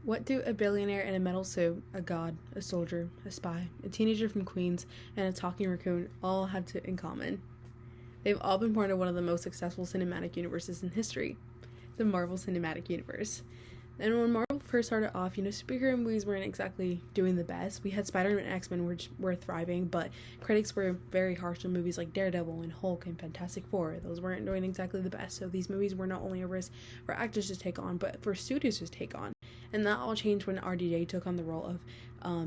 What do a billionaire in a metal suit, a god, a soldier, a spy, a teenager from Queens, and a talking raccoon all have in common? They've all been part of one of the most successful cinematic universes in history, the Marvel Cinematic Universe. And when Marvel first started off, superhero movies weren't exactly doing the best. We had Spider-Man and X-Men which were thriving, but critics were very harsh on movies like Daredevil and Hulk and Fantastic Four. Those weren't doing exactly the best. So these movies were not only a risk for actors to take on, but for studios to take on. And that all changed when RDJ took on the role of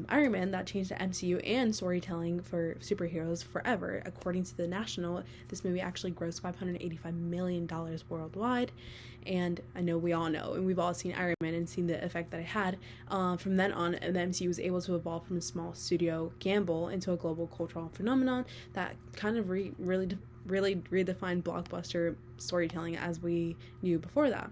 Iron Man. That changed the MCU and storytelling for superheroes forever. According to The National, this movie actually grossed $585 million worldwide. And I know we all know, and we've all seen Iron Man and seen the effect that it had. From then on, the MCU was able to evolve from a small studio gamble into a global cultural phenomenon that kind of really redefined blockbuster storytelling as we knew before that.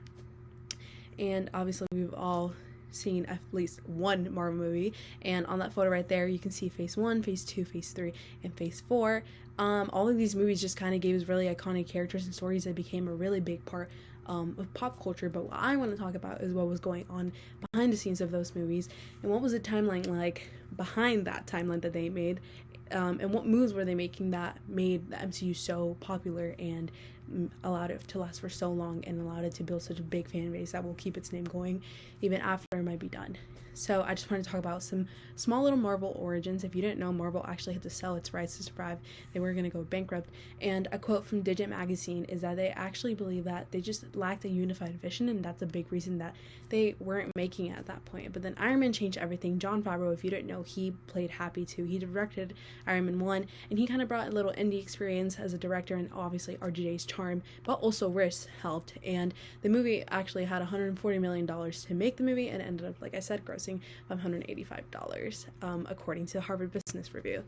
And obviously we've all seen at least one Marvel movie, and on that photo right there you can see phase 1, phase 2, phase 3, and phase 4. All of these movies just kind of gave us really iconic characters and stories that became a really big part of pop culture. But what I want to talk about is what was going on behind the scenes of those movies, and what was the timeline like behind that timeline that they made, and what moves were they making that made the MCU so popular and allowed it to last for so long and allowed it to build such a big fan base that will keep its name going even after it might be done. So I just want to talk about some small little Marvel origins. If you didn't know, Marvel actually had to sell its rights to survive. They were going to go bankrupt. And a quote from Digit Magazine is that they actually believe that they just lacked a unified vision, and that's a big reason that they weren't making it at that point. But then Iron Man changed everything. Jon Favreau, if you didn't know, he played Happy too. He directed Iron Man 1, and he kind of brought a little indie experience as a director, and obviously RDJ's charm, but also risk helped. And the movie actually had $140 million to make the movie, and ended up, like I said, grossing $585, according to Harvard Business Review.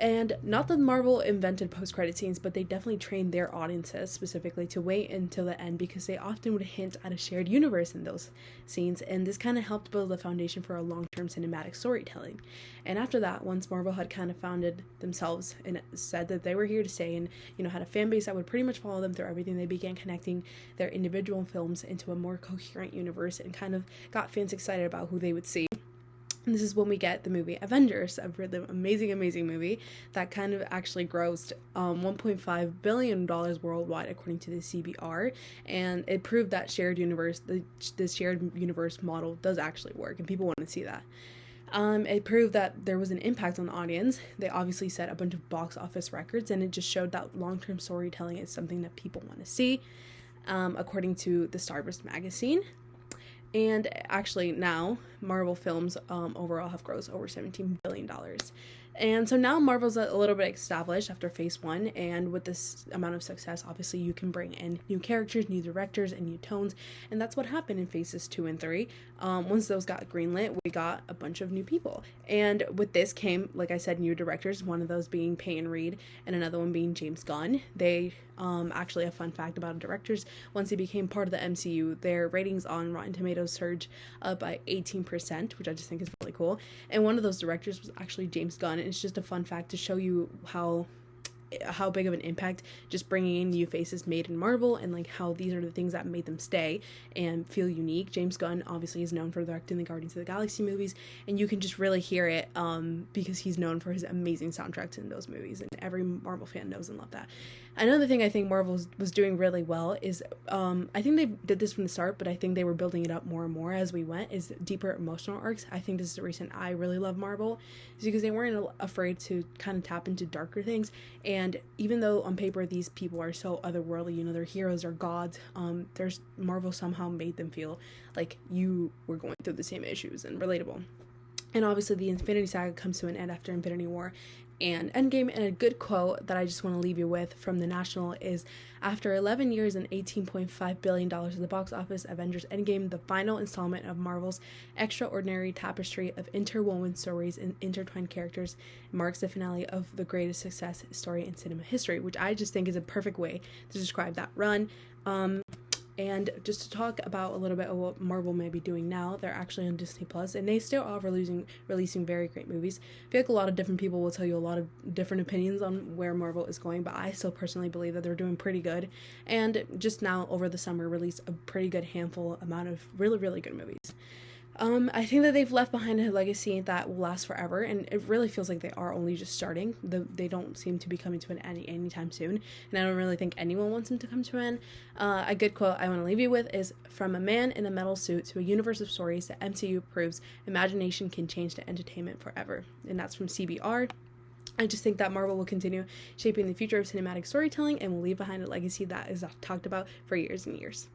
And not that Marvel invented post-credit scenes, but they definitely trained their audiences specifically to wait until the end, because they often would hint at a shared universe in those scenes, and this kind of helped build the foundation for a long-term cinematic storytelling. And after that, once Marvel had kind of founded themselves and said that they were here to stay, and had a fan base that would pretty much follow them through everything, they began connecting their individual films into a more coherent universe and kind of got fans excited about who they would see. And this is when we get the movie Avengers, a really amazing movie that kind of actually grossed $1.5 billion worldwide, according to the CBR. And it proved that shared universe, the shared universe model does actually work, and people want to see that. It proved that there was an impact on the audience. They obviously set a bunch of box office records, and it just showed that long-term storytelling is something that people want to see, according to the Starburst magazine. And actually now, Marvel films overall have grossed over $17 billion. And so now Marvel's a little bit established after phase 1, and with this amount of success, obviously you can bring in new characters, new directors, and new tones, and that's what happened in phases 2 and 3. Once those got greenlit, we got a bunch of new people, and with this came, like I said, new directors, one of those being Peyton Reed, and another one being James Gunn. They, actually a fun fact about directors, once they became part of the MCU, their ratings on Rotten Tomatoes surged up by 18%, which I just think is really cool, and one of those directors was actually James Gunn. It's just a fun fact to show you how big of an impact just bringing in new faces made in Marvel, and like how these are the things that made them stay and feel unique. James Gunn obviously is known for directing the Guardians of the Galaxy movies, and you can just really hear it because he's known for his amazing soundtracks in those movies, and every Marvel fan knows and love that. Another thing I think Marvel was doing really well is, I think they did this from the start, but I think they were building it up more and more as we went, is deeper emotional arcs. I think this is the reason I really love Marvel, is because they weren't afraid to kind of tap into darker things. And even though on paper these people are so otherworldly, their heroes are gods, Marvel somehow made them feel like you were going through the same issues and relatable. And obviously the Infinity Saga comes to an end after Infinity War and Endgame, and a good quote that I just want to leave you with from The National is, after 11 years and $18.5 billion at the box office, Avengers Endgame, the final installment of Marvel's extraordinary tapestry of interwoven stories and intertwined characters, marks the finale of the greatest success story in cinema history, which I just think is a perfect way to describe that run. And just to talk about a little bit of what Marvel may be doing now, they're actually on Disney Plus, and they still are releasing very great movies. I feel like a lot of different people will tell you a lot of different opinions on where Marvel is going, but I still personally believe that they're doing pretty good. And just now, over the summer, released a pretty good amount of really, really good movies. I think that they've left behind a legacy that will last forever, and it really feels like they are only just starting. They don't seem to be coming to an end anytime soon, and I don't really think anyone wants them to come to an end. A good quote I want to leave you with is, "From a man in a metal suit to a universe of stories, the MCU proves imagination can change the entertainment forever." And that's from CBR. I just think that Marvel will continue shaping the future of cinematic storytelling and will leave behind a legacy that is talked about for years and years.